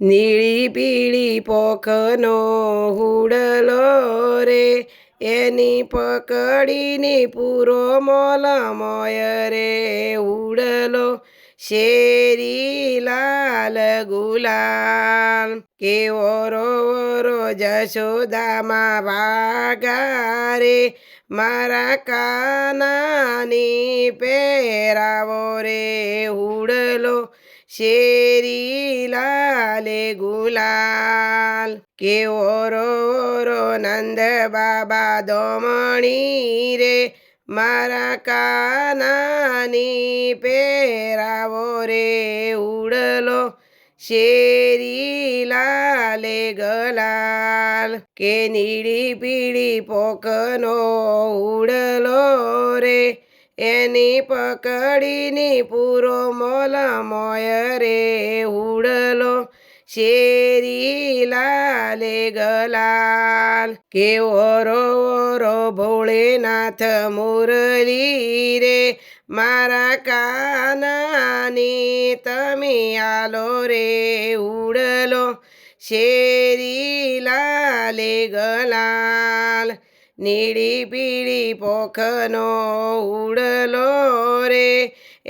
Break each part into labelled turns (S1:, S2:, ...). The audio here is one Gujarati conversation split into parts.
S1: નીળી પીળી પોખનો હુડલો રે, એની પકડીને પૂરો મોલ મોય રે હુડલો. શેરી લાલ ગુલાલ કેવો રો જશોદામાં ભાગા રે, મારા કાનાની પહેરાવો રે હુડલો. શેરી લાલે ગુલાલ કેવો રો નંદ બાબા દોમણી રે, મારા કાનાની પહેરાવો રે હુડલો. શેરી લાલે ગલાલ કે નીળી પીળી પોકનો હુડલો રે, એની પકડીને પૂરો મોલ મોય રે હુડલો. શેરી લાલે ગલાલ કેવો રો ભોળેનાથ મુરલી રે, મારા કાનાની તમે આલો રે હુડલો. શેરી લાલે ગલાલ નીળી પીળી પોખનો હુડલો રે,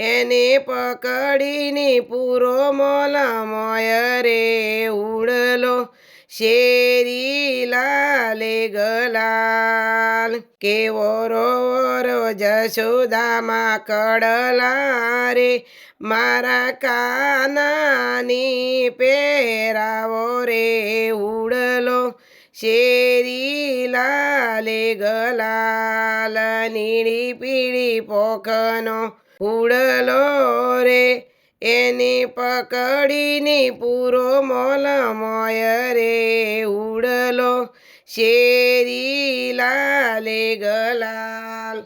S1: એને પકડીને પૂરો મોલ મોય રે હુડલો. શેરી લાલે ગલાલ કેવો રો જશોદામાં કડલા રે, મારા કાનાની પહેરાવો રે હુડલો. શેરી લાલે ગલાલ નીળી પીળી પોખનો હુડલો રે, એને પકડીને પૂરો મોલ મોય રે હુડલો. શેરી લાલે ગલાલ.